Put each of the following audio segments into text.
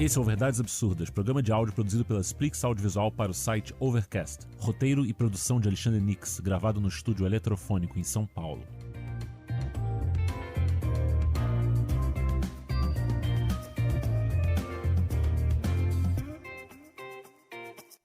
Esse é o Verdades Absurdas, programa de áudio produzido pela Splix Audiovisual para o site Overcast. Roteiro e produção de Alexandre Nix, gravado no estúdio Eletrofônico em São Paulo.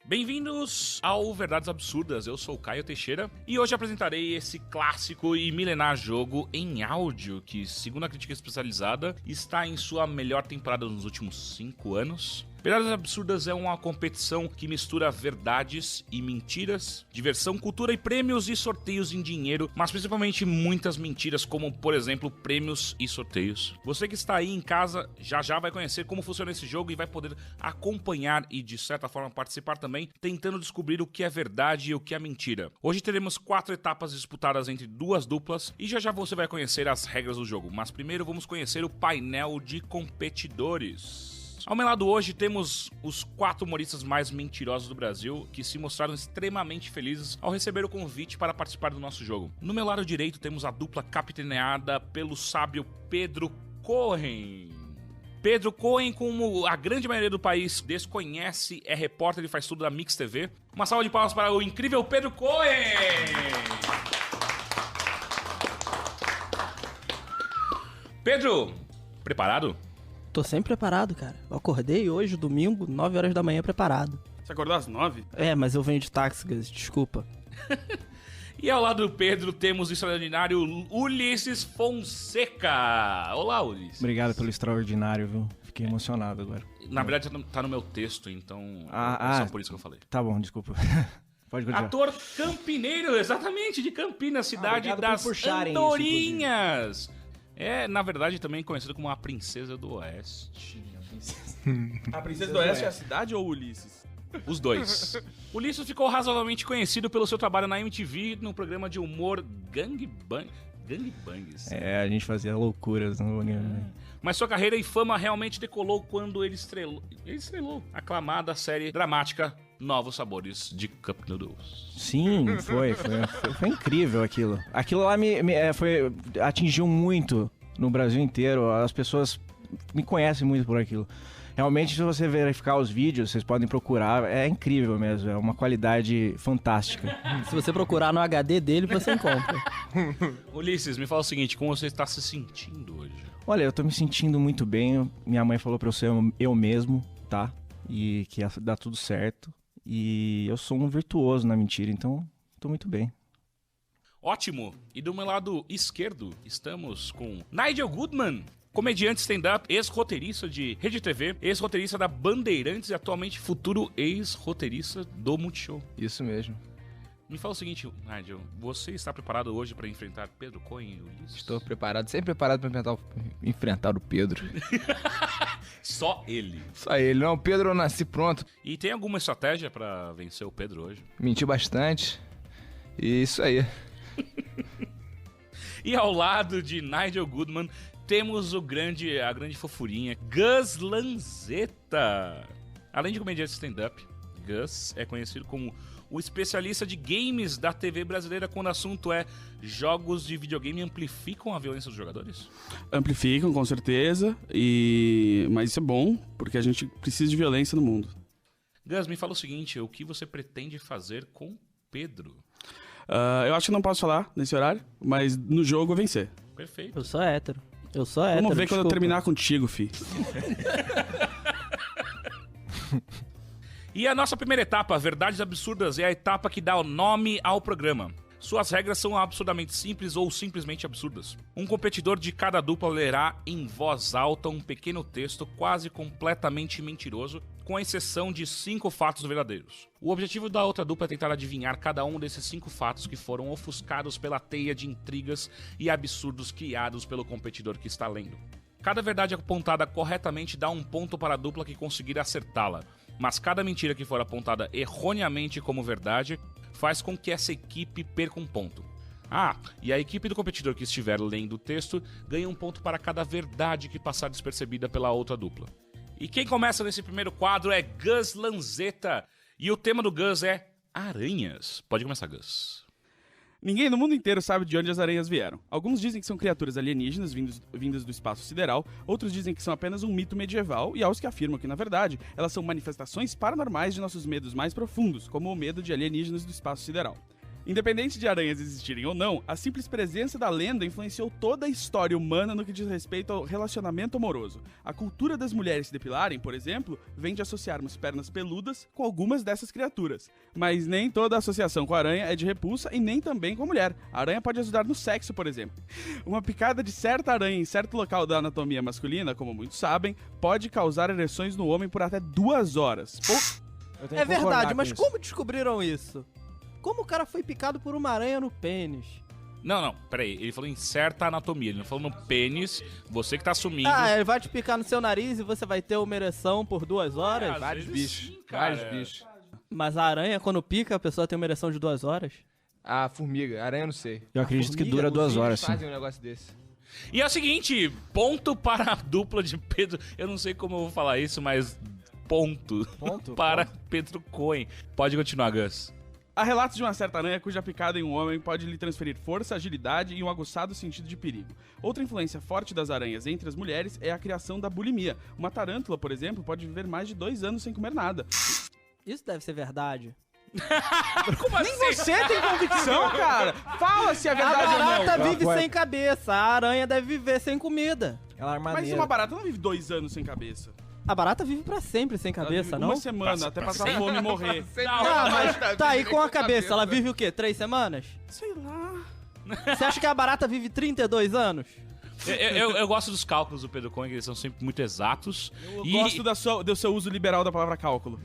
Bem-vindos ao Verdades Absurdas, eu sou o Caio Teixeira e hoje apresentarei esse clássico e milenar jogo em áudio que, segundo a crítica especializada, está em sua melhor temporada nos últimos 5 anos. Verdades Absurdas é uma competição que mistura verdades e mentiras, diversão, cultura e prêmios e sorteios em dinheiro, mas principalmente muitas mentiras, como, por exemplo, prêmios e sorteios. Você que está aí em casa já vai conhecer como funciona esse jogo e vai poder acompanhar e, de certa forma, participar também, tentando descobrir o que é verdade e o que é mentira. Hoje teremos 4 etapas disputadas entre 2 duplas e já você vai conhecer as regras do jogo, mas primeiro vamos conhecer o painel de competidores. Ao meu lado hoje temos os 4 humoristas mais mentirosos do Brasil, que se mostraram extremamente felizes ao receber o convite para participar do nosso jogo. No meu lado direito temos a dupla capitaneada pelo sábio Pedro Cohen. Pedro Cohen, como a grande maioria do país desconhece, é repórter e faz tudo da Mix TV. Uma salva de palmas para o incrível Pedro Cohen! Pedro, preparado? Tô sempre preparado, cara. Eu acordei hoje, domingo, 9 horas da manhã, preparado. Você acordou às 9? É, mas eu venho de táxi, desculpa. E ao lado do Pedro temos o extraordinário Ulisses Fonseca. Olá, Ulisses. Obrigado pelo extraordinário, viu? Fiquei emocionado agora. Na verdade, tá no meu texto, então só por isso que eu falei. Tá bom, desculpa. Pode continuar. Ator campineiro, exatamente, de Campinas, cidade das Andorinhas. É, na verdade, também conhecido como a Princesa do Oeste. A Princesa do Oeste é a cidade ou Ulisses? Os dois. Ulisses ficou razoavelmente conhecido pelo seu trabalho na MTV no programa de humor Gangbangs. É, a gente fazia loucuras no programa. Mas sua carreira e fama realmente decolou quando ele estrelou a aclamada série dramática Novos Sabores de Cup Noodles. Sim, foi incrível aquilo. Aquilo lá atingiu muito no Brasil inteiro. As pessoas me conhecem muito por aquilo. Realmente, se você verificar os vídeos, vocês podem procurar. É incrível mesmo, é uma qualidade fantástica. Se você procurar no HD dele, você encontra. Ulisses, me fala o seguinte, como você está se sentindo hoje? Olha, eu tô me sentindo muito bem. Minha mãe falou pra eu ser eu mesmo, tá? E que ia dar tudo certo. E eu sou um virtuoso na mentira, então tô muito bem. Ótimo! E do meu lado esquerdo, estamos com Nigel Goodman, comediante stand-up, ex-roteirista de Rede TV, ex-roteirista da Bandeirantes e atualmente futuro ex-roteirista do Multishow. Isso mesmo. Me fala o seguinte, Nigel, você está preparado hoje para enfrentar Pedro Cohen e Ulisses? Estou preparado, sempre preparado para enfrentar o Pedro. Só ele. Só ele, não, o Pedro eu nasci pronto. E tem alguma estratégia para vencer o Pedro hoje? Menti bastante, e isso aí. E ao lado de Nigel Goodman, temos a grande fofurinha, Gus Lanzetta. Além de comediante stand-up, Gus é conhecido como o especialista de games da TV brasileira quando o assunto é jogos de videogame amplificam a violência dos jogadores? Amplificam, com certeza, mas isso é bom, porque a gente precisa de violência no mundo. Gus, me fala o seguinte, o que você pretende fazer com Pedro? Eu acho que não posso falar nesse horário, mas no jogo eu vencer. Perfeito. Eu sou hétero. Vamos ver quando eu terminar contigo, fi. E a nossa primeira etapa, Verdades Absurdas, é a etapa que dá o nome ao programa. Suas regras são absurdamente simples ou simplesmente absurdas. Um competidor de cada dupla lerá em voz alta um pequeno texto quase completamente mentiroso, com exceção de 5 fatos verdadeiros. O objetivo da outra dupla é tentar adivinhar cada um desses 5 fatos que foram ofuscados pela teia de intrigas e absurdos criados pelo competidor que está lendo. Cada verdade apontada corretamente dá um ponto para a dupla que conseguir acertá-la, mas cada mentira que for apontada erroneamente como verdade faz com que essa equipe perca um ponto. E a equipe do competidor que estiver lendo o texto ganha um ponto para cada verdade que passar despercebida pela outra dupla. E quem começa nesse primeiro quadro é Gus Lanzetta, e o tema do Gus é aranhas. Pode começar, Gus. Ninguém no mundo inteiro sabe de onde as aranhas vieram. Alguns dizem que são criaturas alienígenas vindas do espaço sideral, outros dizem que são apenas um mito medieval, e há os que afirmam que, na verdade, elas são manifestações paranormais de nossos medos mais profundos, como o medo de alienígenas do espaço sideral. Independente de aranhas existirem ou não, a simples presença da lenda influenciou toda a história humana no que diz respeito ao relacionamento amoroso. A cultura das mulheres se depilarem, por exemplo, vem de associarmos pernas peludas com algumas dessas criaturas. Mas nem toda associação com a aranha é de repulsa e nem também com a mulher. A aranha pode ajudar no sexo, por exemplo. Uma picada de certa aranha em certo local da anatomia masculina, como muitos sabem, pode causar ereções no homem por até 2 horas. É verdade, mas como descobriram isso? Como o cara foi picado por uma aranha no pênis? Não, peraí. Ele falou em certa anatomia, ele não falou no pênis. Você que tá assumindo. Ah, ele vai te picar no seu nariz e você vai ter uma ereção por 2 horas? Vários bichos. Sim, Vários bichos. Mas a aranha, quando pica, a pessoa tem uma ereção de 2 horas? A formiga, aranha eu não sei. Eu acredito que dura 2 horas, sim. Fazem um negócio desse. E é o seguinte, ponto para a dupla de Pedro. Eu não sei como eu vou falar isso, mas ponto para Pedro Cohen. Pode continuar, Gus. Há relatos de uma certa aranha cuja picada em um homem pode lhe transferir força, agilidade e um aguçado sentido de perigo. Outra influência forte das aranhas entre as mulheres é a criação da bulimia. Uma tarântula, por exemplo, pode viver mais de 2 anos sem comer nada. Isso deve ser verdade. Como assim? Nem você tem convicção, cara! Fala se é verdade ou A barata não! vive sem cabeça, a aranha deve viver sem comida. Ela é Mas maneira. uma barata não vive 2 anos sem cabeça. A barata vive pra sempre sem Ela cabeça, vive não? Uma semana, até passar fome e morrer. Ah, mas tá aí com a cabeça. Ela vive o quê? 3 semanas? Sei lá. Você acha que a barata vive 32 anos? Eu gosto dos cálculos do Pedro Cohen, que eles são sempre muito exatos. Eu gosto do seu uso liberal da palavra cálculo.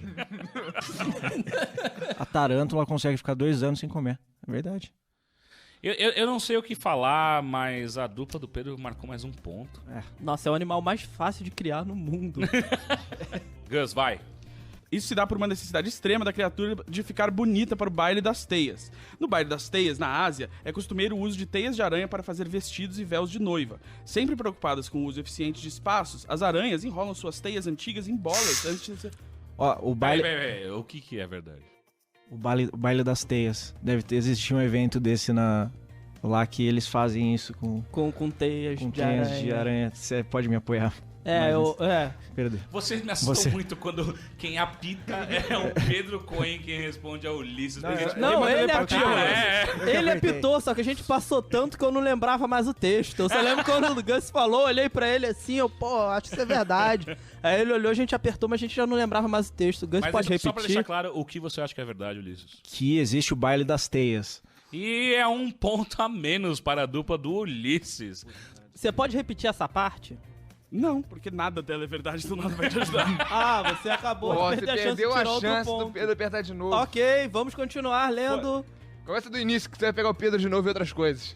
A tarântula consegue ficar 2 anos sem comer. É verdade. Eu não sei o que falar, mas a dupla do Pedro marcou mais um ponto. Nossa, é o animal mais fácil de criar no mundo. Gus, vai. Isso se dá por uma necessidade extrema da criatura de ficar bonita para o baile das teias. No baile das teias, na Ásia, é costumeiro o uso de teias de aranha para fazer vestidos e véus de noiva. Sempre preocupadas com o uso eficiente de espaços, as aranhas enrolam suas teias antigas em bolas antes de ser... Ó, o baile, Peraí, o que é verdade? o baile das teias. Deve existir um evento desse lá que eles fazem isso com Com teias de aranha. Você pode me apoiar? Perdão. Você me assustou muito quando quem apita é o Pedro Cohen, quem responde é o Ulisses. Não, ele telepatia, apitou. Ele apitou, só que a gente passou tanto que eu não lembrava mais o texto. Eu só lembro quando o Gus falou, olhei pra ele assim, acho que isso é verdade. Aí ele olhou, a gente apertou, mas a gente já não lembrava mais o texto. O Gus Mas pode repetir. só pra deixar claro, o que você acha que é verdade, Ulisses? Que existe o baile das teias. E é um ponto a menos para a dupla do Ulisses. Você pode repetir essa parte? Não, porque nada dela é verdade, então nada vai te ajudar. Ah, você acabou Pô, de você perder a chance de perdeu tirar a outro chance ponto. do Pedro apertar de novo. Ok, vamos continuar lendo. Começa do início que você vai pegar o Pedro de novo e outras coisas.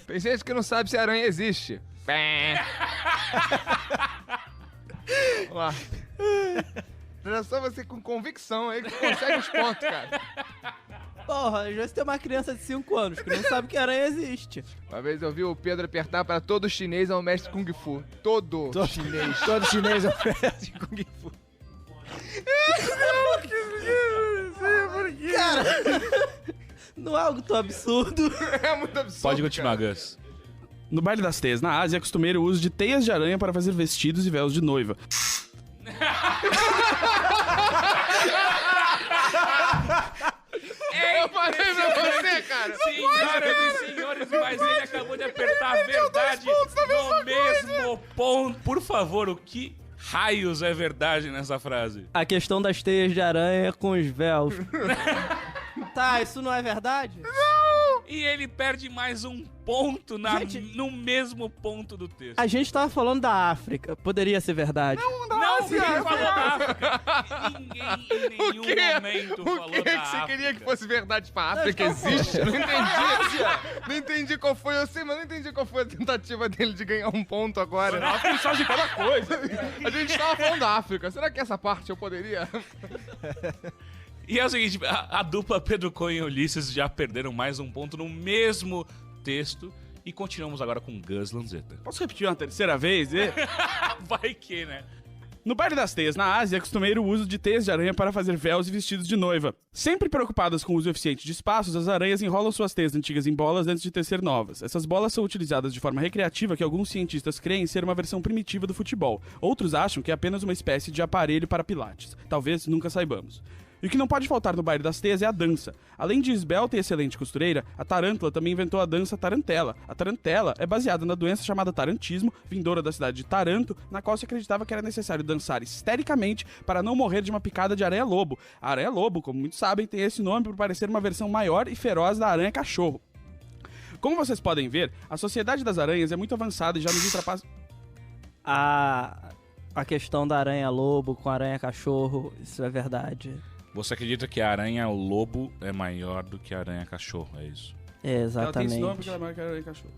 Tem gente que não sabe se a aranha existe. Vamos lá. Era só você com convicção aí que consegue os pontos, cara. Porra, às vezes tem uma criança de 5 anos que não sabe que aranha existe. Uma vez eu vi o Pedro apertar para todo chinês é um mestre Kung Fu. Todo chinês. Todo chinês oferece Kung Fu. Cara, não é algo tão absurdo. É muito absurdo. Pode continuar, cara. Gus. No baile das teias, na Ásia, é costumeiro o uso de teias de aranha para fazer vestidos e véus de noiva. Eu falei pra você, cara. Senhoras e senhores, mas ele acabou de apertar a verdade no mesmo ponto. Por favor, o que raios é verdade nessa frase? A questão das teias de aranha com os véus. Tá, isso não é verdade? E ele perde mais um ponto no mesmo ponto do texto. A gente tava falando da África. Poderia ser verdade. Não, quem falou da África? Ninguém em nenhum momento falou O que da você África. queria que fosse verdade pra África? Existe? Eu não entendi. Não entendi qual foi, eu sei, mas não entendi qual foi a tentativa dele de ganhar um ponto agora. Ela pensou de cada coisa. A gente tava falando da África. Será que essa parte eu poderia? E é o seguinte, a dupla Pedro Cohen e Ulisses já perderam mais um ponto no mesmo texto. E continuamos agora com Gus Lanzetta. Posso repetir uma terceira vez? Vai que, né? No baile das teias na Ásia, é costumeiro o uso de teias de aranha para fazer véus e vestidos de noiva. Sempre preocupadas com o uso eficiente de espaços, as aranhas enrolam suas teias antigas em bolas antes de tecer novas. Essas bolas são utilizadas de forma recreativa que alguns cientistas creem ser uma versão primitiva do futebol. Outros acham que é apenas uma espécie de aparelho para pilates. Talvez nunca saibamos. E o que não pode faltar no baile das teias é a dança. Além de esbelta e excelente costureira, a tarântula também inventou a dança tarantela. A tarantela é baseada na doença chamada tarantismo, vindoura da cidade de Taranto, na qual se acreditava que era necessário dançar histericamente para não morrer de uma picada de aranha-lobo. A aranha-lobo, como muitos sabem, tem esse nome por parecer uma versão maior e feroz da aranha-cachorro. Como vocês podem ver, a sociedade das aranhas é muito avançada e já nos ultrapassa... A questão da aranha-lobo com aranha-cachorro, isso é verdade. Você acredita que a aranha-lobo é maior do que a aranha-cachorro, é isso? É, Ela tem exatamente. esse nome porque ela é maior que a aranha-cachorro.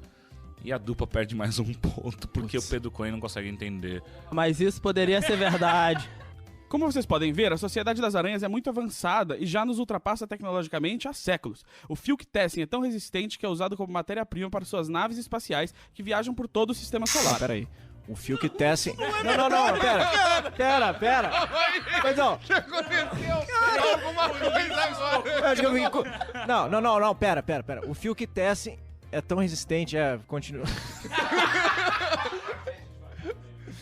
E a dupla perde mais um ponto, porque o Pedro Coelho não consegue entender. Mas isso poderia ser verdade. Como vocês podem ver, a sociedade das aranhas é muito avançada e já nos ultrapassa tecnologicamente há séculos. O Filk Tessin é tão resistente que é usado como matéria-prima para suas naves espaciais que viajam por todo o sistema solar. Peraí. O Filk Tessin... Não, pera. Mas não. O que aconteceu? Alguma coisa agora. Eu acho que eu vim... Não, pera. O Filk Tessin é tão resistente, continua...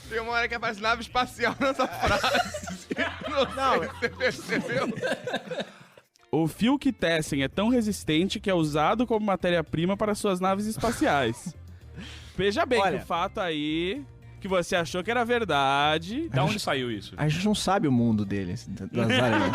Tem uma hora que aparece nave espacial nessa frase. Não sei se você percebeu. O Filk Tessin é tão resistente que é usado como matéria-prima para suas naves espaciais. Veja bem Olha, que o fato aí que você achou que era verdade... Da onde saiu isso? A gente não sabe o mundo deles, das aranhas.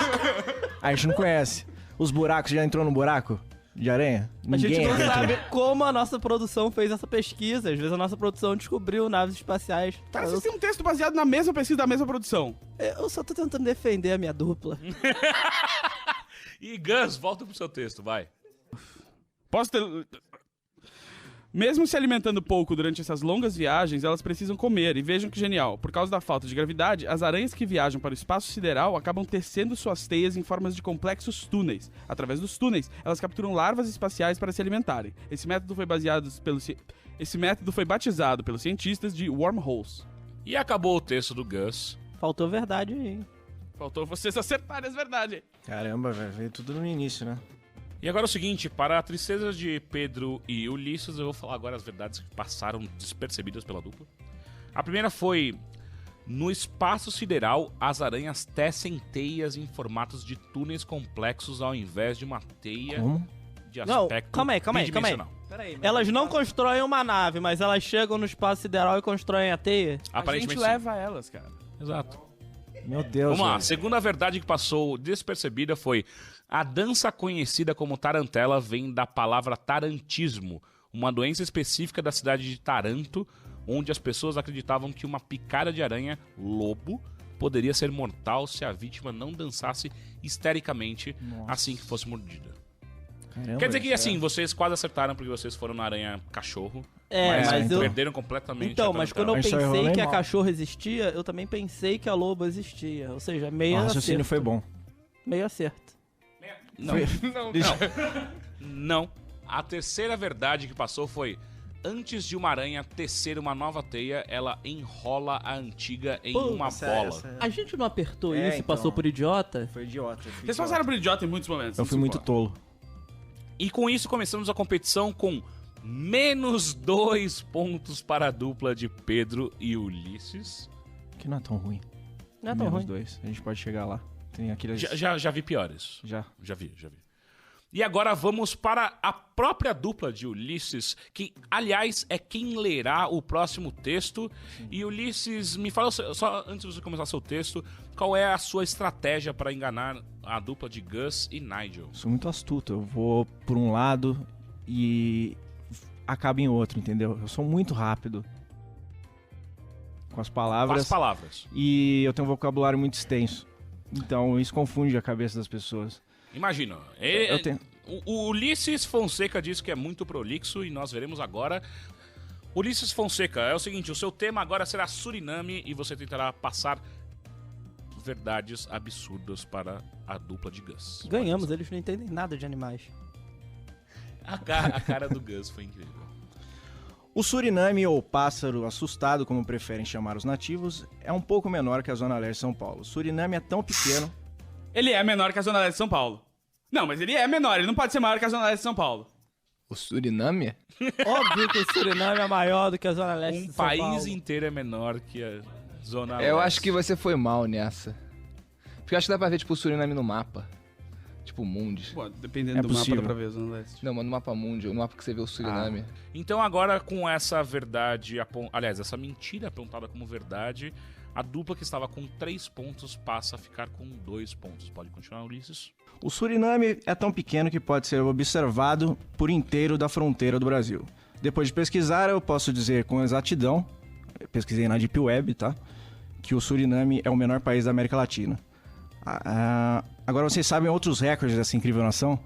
A gente não conhece. Os buracos, já entrou no buraco de aranha? A gente não entrou. sabe como a nossa produção fez essa pesquisa. Às vezes a nossa produção descobriu naves espaciais. Tá, Cara, vocês têm um texto baseado na mesma pesquisa da mesma produção. eu só tô tentando defender a minha dupla. E Gus, volta pro seu texto, vai. Posso ter... Mesmo se alimentando pouco durante essas longas viagens, elas precisam comer, e vejam que genial. Por causa da falta de gravidade, as aranhas que viajam para o espaço sideral acabam tecendo suas teias em formas de complexos túneis. Através dos túneis, elas capturam larvas espaciais para se alimentarem. Esse método foi batizado pelos cientistas de wormholes. E acabou o texto do Gus. Faltou verdade aí, hein? Faltou vocês acertarem as verdades. Caramba, velho, veio tudo no início, né? E agora é o seguinte, para a tristeza de Pedro e Ulisses, eu vou falar agora as verdades que passaram despercebidas pela dupla. A primeira foi: no espaço sideral, as aranhas tecem teias em formatos de túneis complexos ao invés de uma teia Como? de Não, aspecto calma aí. bidimensional. Elas não constroem uma nave, mas elas chegam no espaço sideral e constroem a teia. Aparentemente A gente leva elas, cara. sim. Exato. Meu Deus, Vamos lá, a velho. segunda verdade que passou despercebida foi: a dança conhecida como tarantela vem da palavra tarantismo, uma doença específica da cidade de Taranto, onde as pessoas acreditavam que uma picada de aranha-lobo poderia ser mortal se a vítima não dançasse histericamente assim que fosse mordida. Caramba, Quer dizer que, isso assim, vocês quase acertaram porque vocês foram na aranha-cachorro, Mas eu... perderam completamente Então, a mas tarantela. quando eu A gente só errou pensei lá que em a mal. cachorro existia, eu também pensei que a lobo existia. Ou seja, meio O raciocínio acerto. foi bom. Meio acerto. Não. Não, Não. A terceira verdade que passou foi: antes de uma aranha tecer uma nova teia, ela enrola a antiga em uma bola. A gente não apertou É, isso e então. passou por idiota? Foi idiota. Vocês passaram por idiota em muitos momentos. Eu não fui se muito importa. tolo. E com isso começamos a competição com menos 2 pontos para a dupla de Pedro e Ulisses. Que não é tão ruim. Não é tão Menos ruim. 2. A gente pode chegar lá. Tem aqueles... Já vi piores. Já. Já vi. E agora vamos para a própria dupla de Ulisses, que, aliás, é quem lerá o próximo texto. E Ulisses, me fala, só antes de você começar seu texto, qual é a sua estratégia para enganar a dupla de Gus e Nigel? Sou muito astuto. Eu vou por um lado e acabo em outro, entendeu? Eu sou muito rápido com as palavras. As palavras. E eu tenho um vocabulário muito extenso. Então isso confunde a cabeça das pessoas. Imagina, Eu tenho... o Ulisses Fonseca diz que é muito prolixo e nós veremos agora. Ulisses Fonseca, é o seguinte, o seu tema agora será Suriname e você tentará passar verdades absurdas para a dupla de Gus. Ganhamos, eles não entendem nada de animais. A cara do Gus foi incrível. O Suriname, ou pássaro assustado, como preferem chamar os nativos, é um pouco menor que a Zona Leste de São Paulo. O Suriname é tão pequeno... Ele é menor que a Zona Leste de São Paulo. Não, mas ele é menor, ele não pode ser maior que a Zona Leste de São Paulo. O Suriname? Óbvio que o Suriname é maior do que a Zona Leste de São país Paulo. inteiro é menor que a Zona Leste. Eu acho que você foi mal nessa. Porque eu acho que dá pra ver, tipo, o Suriname no mapa. Tipo, Mundi. Pô, dependendo do possível. mapa dá pra ver a Zona Leste. Não, mas no mapa Mundi, no mapa que você vê o Suriname. Então agora com essa verdade, aliás, essa mentira apontada como verdade, a dupla que estava com 3 pontos passa a ficar com 2 pontos. Pode continuar, Ulisses? O Suriname é tão pequeno que pode ser observado por inteiro da fronteira do Brasil. Depois de pesquisar, eu posso dizer com exatidão, pesquisei na Deep Web, tá? Que o Suriname é o menor país da América Latina. Agora vocês sabem outros recordes dessa incrível nação?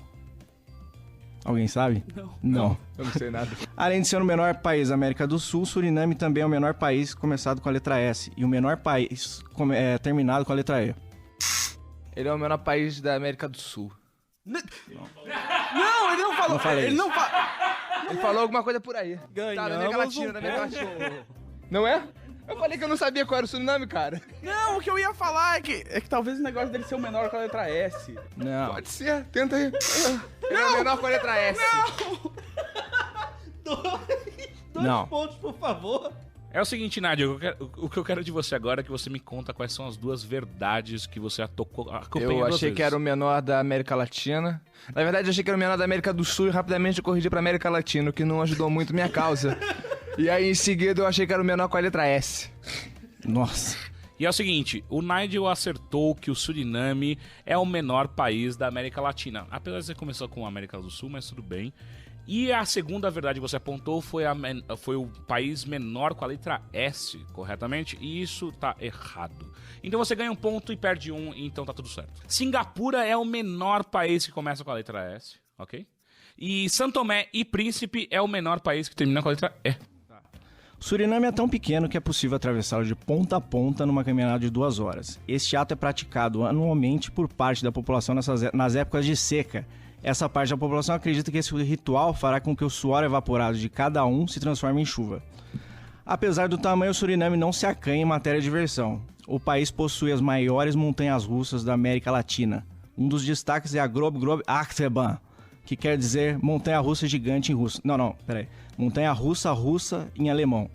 Alguém sabe? Não. Eu não sei nada. Além de ser o menor país da América do Sul, Suriname também é o menor país começado com a letra S e o menor país terminado com a letra E. Ele é o menor país da América do Sul. Não, ele não falou. Não falei Ele isso. não falou. Ele falou alguma coisa por aí. Ganhamos Tá, da América Latina, da América Latina. Não é? Eu falei que eu não sabia qual era o Suriname, cara. Não, o que eu ia falar é que talvez o negócio dele ser o menor com a letra S. Não. Pode ser, tenta aí. Ele é o menor com a letra S. Não. pontos, por favor. É o seguinte, Nádia, o que eu quero de você agora é que você me conta quais são as 2 verdades que você acompanha Eu 2 achei que era o menor da América Latina. Na verdade, eu achei que era o menor da América do Sul e rapidamente eu corrigi pra América Latina, o que não ajudou muito minha causa. E aí, em seguida, eu achei que era o menor com a letra S. Nossa. E é o seguinte, o Nigel acertou que o Suriname é o menor país da América Latina. Apesar de você começar com a América do Sul, mas tudo bem. E a segunda verdade que você apontou foi o país menor com a letra S, corretamente? E isso tá errado. Então você ganha 1 ponto e perde 1, então tá tudo certo. Singapura é o menor país que começa com a letra S, ok? E São Tomé e Príncipe é o menor país que termina com a letra E. O Suriname é tão pequeno que é possível atravessá-lo de ponta a ponta numa caminhada de 2 horas. Este ato é praticado anualmente por parte da população nas épocas de seca. Essa parte da população acredita que esse ritual fará com que o suor evaporado de cada um se transforme em chuva. Apesar do tamanho, o Suriname não se acanha em matéria de diversão. O país possui as maiores montanhas russas da América Latina. Um dos destaques é a Grob Achterban, que quer dizer montanha-russa gigante em russo. Não, peraí. Montanha-russa em alemão.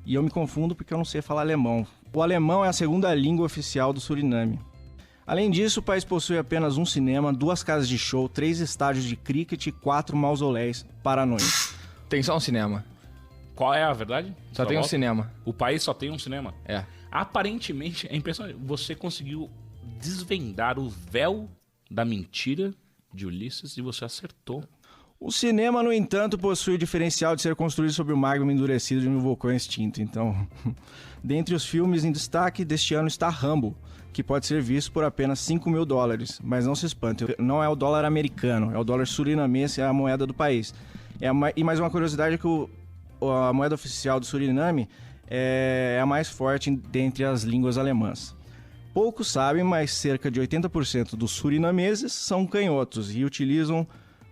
E eu me confundo porque eu não sei falar alemão. O alemão é a segunda língua oficial do Suriname. Além disso, o país possui apenas um cinema, 2 casas de show, 3 estádios de cricket e 4 mausoléus para anões. Tem só um cinema. Qual é a verdade? Só tem um cinema. O país só tem um cinema? É. Aparentemente, é impressionante. Você conseguiu desvendar o véu da mentira de Ulisses e você acertou. O cinema, no entanto, possui o diferencial de ser construído sobre o magma endurecido de um vulcão extinto. Então, dentre os filmes em destaque deste ano está Rambo, que pode ser visto por apenas $5.000. Mas não se espante, não é o dólar americano, é o dólar surinamense, é a moeda do país. E mais uma curiosidade é que a moeda oficial do Suriname é a mais forte dentre as línguas alemãs. Poucos sabem, mas cerca de 80% dos surinameses são canhotos e utilizam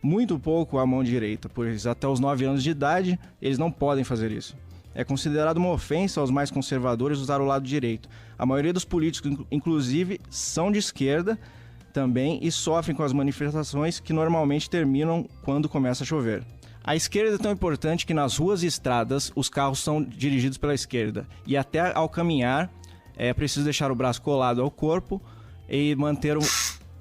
muito pouco a mão direita, pois até os 9 anos de idade eles não podem fazer isso. É considerado uma ofensa aos mais conservadores usar o lado direito. A maioria dos políticos, inclusive, são de esquerda também e sofrem com as manifestações que normalmente terminam quando começa a chover. A esquerda é tão importante que nas ruas e estradas os carros são dirigidos pela esquerda e até ao caminhar é preciso deixar o braço colado ao corpo e manter o...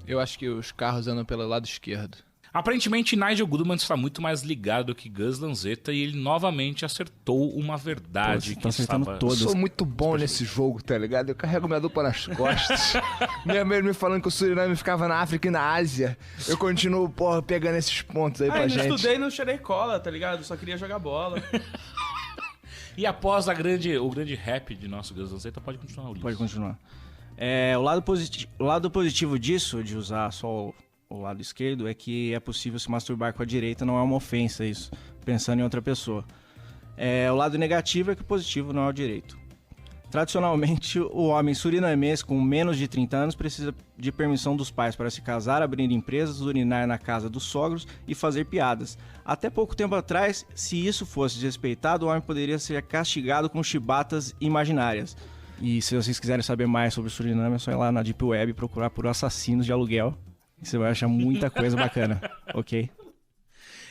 Eu acho que os carros andam pelo lado esquerdo. Aparentemente, Nigel Goodman está muito mais ligado do que Gus Lanzetta e ele novamente acertou uma verdade Pô, que estava... Eu todos. sou muito bom nesse jogo, tá ligado? Eu carrego minha dupla nas costas. Minha mãe me falando que o Suriname ficava na África e na Ásia. Eu continuo, porra, pegando esses pontos aí pra Eu gente. não estudei, não cheirei cola, tá ligado? Eu só queria jogar bola. E após o grande rap de nosso Gus Lanzetta, pode continuar, Ulisses. Pode continuar. O lado positivo disso, de usar só o lado esquerdo, é que é possível se masturbar com a direita, não é uma ofensa isso, pensando em outra pessoa. O lado negativo é que o positivo não é o direito. Tradicionalmente, o homem surinamês com menos de 30 anos precisa de permissão dos pais para se casar, abrir empresas, urinar na casa dos sogros e fazer piadas. Até pouco tempo atrás, se isso fosse desrespeitado, o homem poderia ser castigado com chibatas imaginárias. E se vocês quiserem saber mais sobre o Suriname, é só ir lá na Deep Web e procurar por assassinos de aluguel. Você vai achar muita coisa bacana, ok?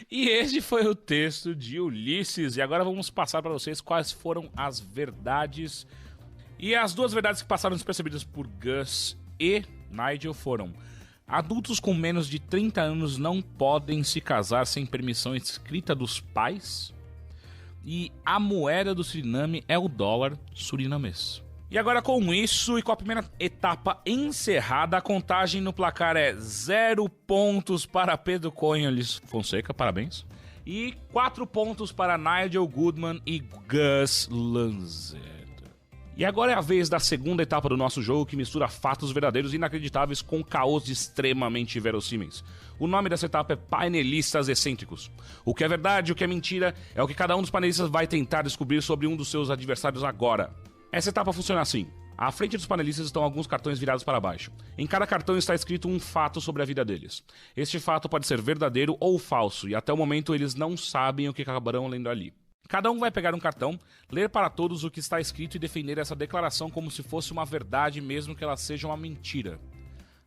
E esse foi o texto de Ulisses. E agora vamos passar para vocês quais foram as verdades. E as duas verdades que passaram despercebidas por Gus e Nigel foram: adultos com menos de 30 anos não podem se casar sem permissão escrita dos pais. E a moeda do Suriname é o dólar surinamês. E agora com isso e com a primeira etapa encerrada, a contagem no placar é 0 pontos para Pedro Conholes Fonseca, parabéns. E 4 pontos para Nigel Goodman e Gus Lanzetta. E agora é a vez da segunda etapa do nosso jogo, que mistura fatos verdadeiros e inacreditáveis com caos extremamente verossímeis. O nome dessa etapa é Painelistas Excêntricos. O que é verdade e o que é mentira é o que cada um dos panelistas vai tentar descobrir sobre um dos seus adversários agora. Essa etapa funciona assim. À frente dos panelistas estão alguns cartões virados para baixo. Em cada cartão está escrito um fato sobre a vida deles. Este fato pode ser verdadeiro ou falso, e até o momento eles não sabem o que acabarão lendo ali. Cada um vai pegar um cartão, ler para todos o que está escrito e defender essa declaração como se fosse uma verdade, mesmo que ela seja uma mentira.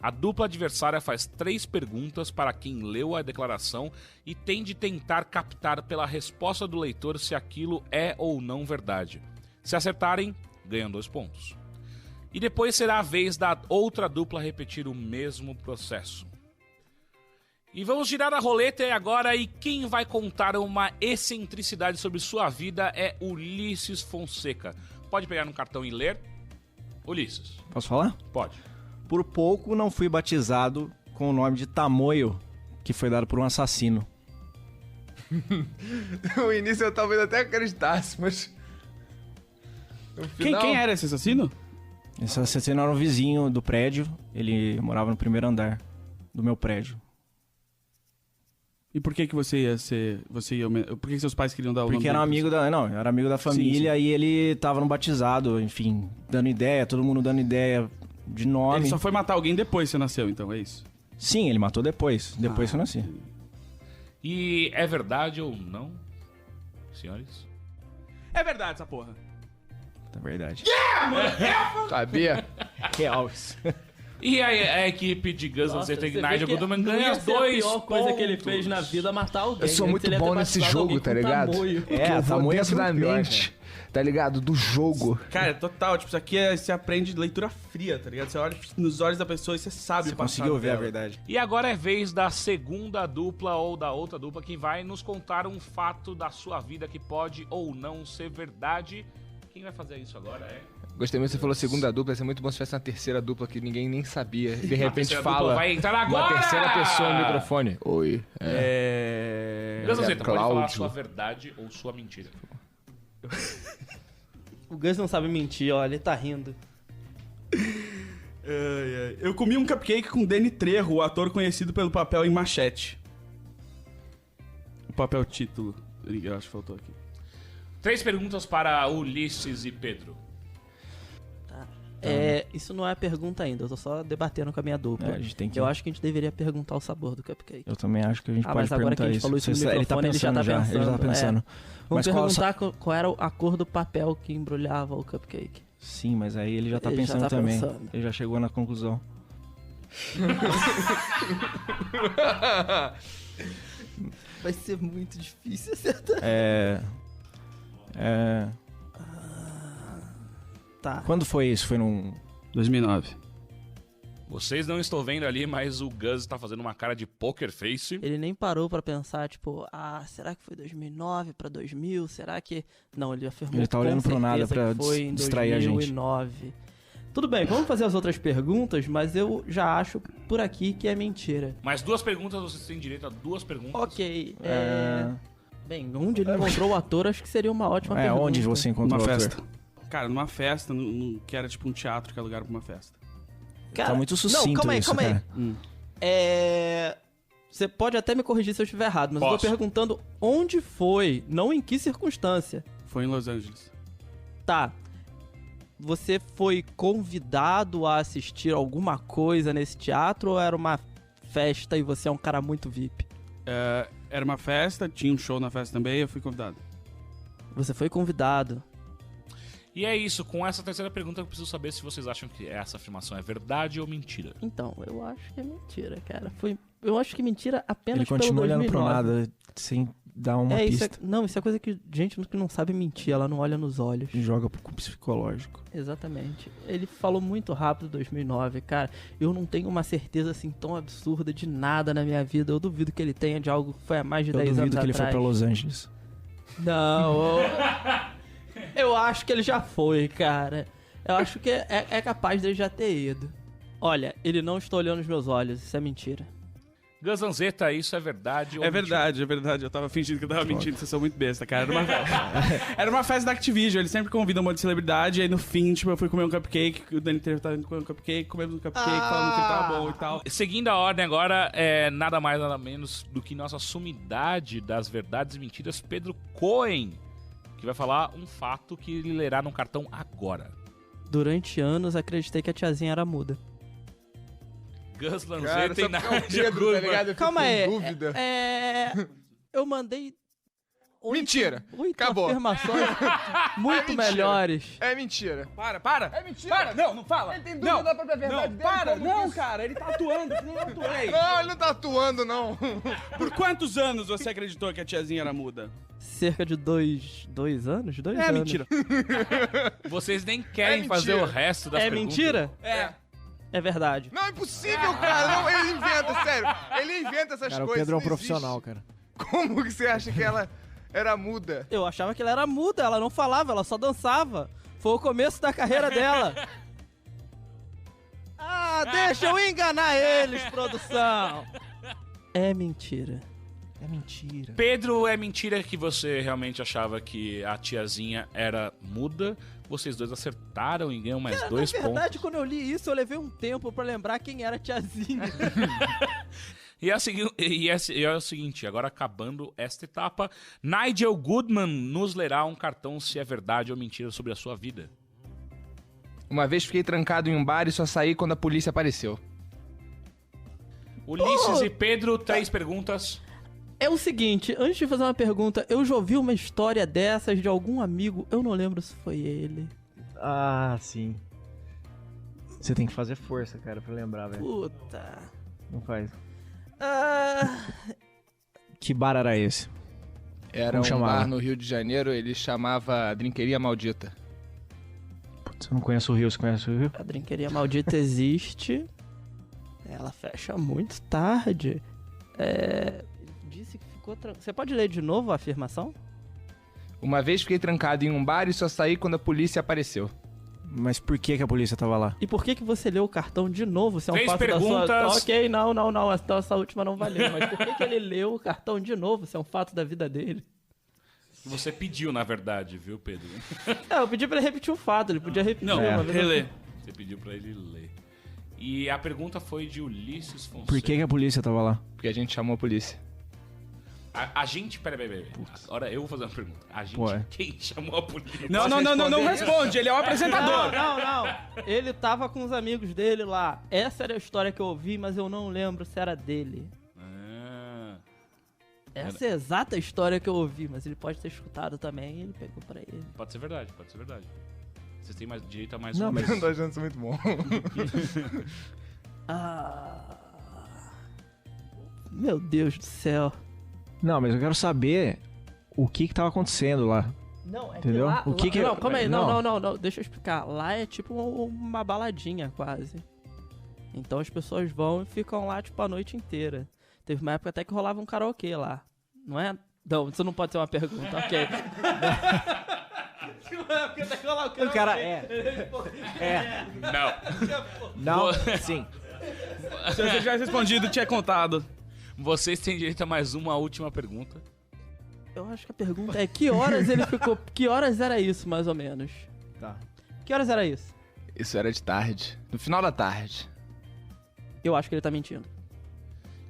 A dupla adversária faz 3 perguntas para quem leu a declaração e tem de tentar captar pela resposta do leitor se aquilo é ou não verdade. Se acertarem, ganham 2 pontos. E depois será a vez da outra dupla repetir o mesmo processo. E vamos girar a roleta agora, e quem vai contar uma excentricidade sobre sua vida é Ulisses Fonseca. Pode pegar um cartão e ler. Ulisses. Posso falar? Pode. Por pouco não fui batizado com o nome de Tamoio, que foi dado por um assassino. No início eu talvez até acreditasse, mas... Quem era esse assassino? Esse assassino era um vizinho do prédio, ele morava no primeiro andar do meu prédio. E por que você ia ser... Por que seus pais queriam dar o nome Porque era um dele? era amigo da família. Sim. E ele tava no batizado, enfim, dando ideia, todo mundo dando ideia de nome. Ele só foi matar alguém depois que você nasceu, então, é isso? Sim, ele matou depois que eu nasci. E é verdade ou não, senhores? É verdade essa porra. É verdade. Sabia? Real. E a equipe de Gus Lanzetta e Nigel Goodman ganha 2 A pior pontos. coisa que ele fez na vida é matar alguém. Eu sou Antes muito ele ia bom ter nesse batizado jogo, alguém tá com ligado? tamoio. Porque eu vou tamanho é dentro da sempre pior, mente, tá ligado? Do jogo. Cara, total, tipo, isso aqui você aprende leitura fria, tá ligado? Você olha nos olhos da pessoa e você sabe Você o passado conseguiu ver a dela. verdade. E agora é vez da segunda dupla ou da outra dupla que vai nos contar um fato da sua vida que pode ou não ser verdade. Quem vai fazer isso agora é... Gostei muito que você falou segunda dupla, ia ser muito bom se tivesse uma terceira dupla que ninguém nem sabia. De A repente terceira dupla fala vai entrar agora! uma terceira pessoa no microfone. Oi. Gus Lanzetta, pode falar a Cláudio. sua verdade ou sua mentira. O Gus não sabe mentir, ó, ele tá rindo. Eu comi um cupcake com Danny Trejo, o ator conhecido pelo papel em Machete. O papel título, eu acho que faltou aqui. 3 perguntas para Ulisses e Pedro. Isso não é pergunta ainda, eu tô só debatendo com a minha dupla. A gente tem que... Eu acho que a gente deveria perguntar o sabor do cupcake. Eu também acho que a gente pode mas agora que perguntar a gente isso. falou isso no microfone, Ele tá pensando já. Ele já tá pensando. Vamos Mas perguntar qual era a cor do papel que embrulhava o cupcake. Sim, mas aí ele já tá Ele já pensando tá também. pensando. Ele já chegou na conclusão. Vai ser muito difícil acertar. Tá. Quando foi isso? Foi num... 2009. Vocês não estão vendo ali, mas o Gus está fazendo uma cara de poker face. Ele nem parou pra pensar, tipo, será que foi 2009 pra 2000? Será que... Não, ele afirmou Ele tá com olhando pro nada certeza pra que foi em distrair a gente. 2009. Tudo bem, vamos fazer as outras perguntas, mas eu já acho por aqui que é mentira. Mais 2 perguntas, vocês têm direito a 2 perguntas. Ok, Bem, onde ele encontrou o ator, acho que seria uma ótima pergunta. Onde você encontrou Numa o ator? festa. Cara, numa festa, que era tipo um teatro que alugaram pra uma festa. Cara, Tá muito sucinto não, calma aí, isso, cara. Você pode até me corrigir se eu estiver errado, mas eu Posso. tô perguntando onde foi, não em que circunstância. Foi em Los Angeles. Tá. Você foi convidado a assistir alguma coisa nesse teatro ou era uma festa e você é um cara muito VIP? Era uma festa, tinha um show na festa também, eu fui convidado. Você foi convidado. E é isso, com essa terceira pergunta eu preciso saber se vocês acham que essa afirmação é verdade ou mentira. Então, eu acho que é mentira, cara. Eu acho que mentira apenas Ele pelo continua 2009. olhando pro nada, sem dar uma pista. Isso é coisa que gente que não sabe mentir, ela não olha nos olhos. E joga pro psicológico. Exatamente. Ele falou muito rápido 2009, cara. Eu não tenho uma certeza assim tão absurda de nada na minha vida. Eu duvido que ele tenha de algo que foi há mais de 10 anos atrás. Eu duvido que ele foi pra Los Angeles. Não, eu acho que ele já foi, cara. Eu acho que é capaz dele já ter ido. Olha, ele não está olhando nos meus olhos, isso é mentira. Gus Lanzetta, isso é verdade ou É mentira? verdade, é verdade. Eu tava fingindo que eu tava mentindo, vocês são muito besta, cara. Era uma festa da Activision, eles sempre convidam um monte de celebridade, e aí no fim, tipo, eu fui comer um cupcake, o Danny Trejo tava indo comer um cupcake, comemos um cupcake, falando que ele tava bom e tal. Seguindo a ordem agora, é nada mais, nada menos do que nossa sumidade das verdades e mentiras, Pedro Cohen, que vai falar um fato que ele lerá no cartão agora. Durante anos, acreditei que a tiazinha era muda. Gus Cara, Lanzetta e só porque é um Nádia Pedro, tá Guzman. ligado? Eu fico Calma aí. com dúvida. Eu mandei... Mentira. 8 Acabou. afirmações muito mentira. melhores. É mentira. Para! É mentira. Para! Não fala! Ele tem dúvida da própria verdade Não, dele, para! como Não, isso? cara, ele tá atuando, que nem eu atuei. Não, ele não tá atuando, não. Por quantos anos você acreditou que a tiazinha era muda? Cerca de 2 anos? 2 É anos. mentira. Vocês nem querem É fazer o mentira. resto das É perguntas. mentira? É. É verdade. Não, é impossível, cara. Não, ele inventa, sério. Ele inventa essas Cara, o coisas. Pedro é um não profissional, existe. cara. Como que você acha que ela era muda? Eu achava que ela era muda, ela não falava, ela só dançava. Foi o começo da carreira dela. Deixa eu enganar eles, produção. É mentira. É mentira. Pedro, é mentira que você realmente achava que a tiazinha era muda? Vocês dois acertaram e ganham mais 2 Na verdade, pontos. quando eu li isso, eu levei um tempo pra lembrar quem era a tiazinha. E é o seguinte, agora acabando esta etapa, Nigel Goodman nos lerá um cartão se é verdade ou mentira sobre a sua vida. Uma vez fiquei trancado em um bar e só saí quando a polícia apareceu. Ulisses e Pedro, 3 perguntas. É o seguinte, antes de fazer uma pergunta, eu já ouvi uma história dessas de algum amigo, eu não lembro se foi ele. Ah, sim. Você tem que fazer força, cara, pra lembrar, velho. Puta. Não faz. Ah, Que bar era esse? Era Como um chamava? bar no Rio de Janeiro, ele chamava Drinqueria Maldita. Putz, eu não conheço o Rio, você conhece o Rio? a drinqueria maldita existe. Ela fecha muito tarde. Disse que ficou Você pode ler de novo a afirmação? Uma vez fiquei trancado em um bar e só saí quando a polícia apareceu. Mas por que a polícia tava lá? E por que você leu o cartão de novo? Se é um 3 fato da perguntas. sua... Ok, não. Então essa última não valeu. Mas por que ele leu o cartão de novo? Se é um fato da vida dele? Você pediu, na verdade, viu, Pedro? Eu pedi pra ele repetir o fato. Ele podia repetir. Não, uma vez. relê. Você pediu pra ele ler. E a pergunta foi de Ulisses Fonseca. Por que a polícia tava lá? Porque a gente chamou a polícia. A gente... Peraí. Agora eu vou fazer uma pergunta. A gente... Ué. Quem chamou a polícia? Não responde, ele é o apresentador. Não. Ele tava com os amigos dele lá. Essa era a história que eu ouvi, mas eu não lembro se era dele. Essa é a exata história que eu ouvi, mas ele pode ter escutado também e ele pegou pra ele. Pode ser verdade. Vocês têm mais direito a mais Não, um. mas- Eu tô achando isso muito bom. Meu Deus do céu. Não, mas eu quero saber o que tava acontecendo lá. Não, é Entendeu? que lá... O que que- Não, calma aí. Não. Não. Deixa eu explicar. Lá é tipo uma baladinha, quase. Então as pessoas vão e ficam lá, tipo, a noite inteira. Teve uma época até que rolava um karaokê lá. Não é? Não, isso não pode ser uma pergunta, ok. Tinha uma época até que rolava um karaokê. O cara é. Não. Não, sim. Se você tivesse respondido, tinha contado. Vocês têm direito a mais uma última pergunta. Eu acho que a pergunta é que horas ele ficou... Que horas era isso, mais ou menos? Tá. Que horas era isso? Isso era de tarde. No final da tarde. Eu acho que ele tá mentindo.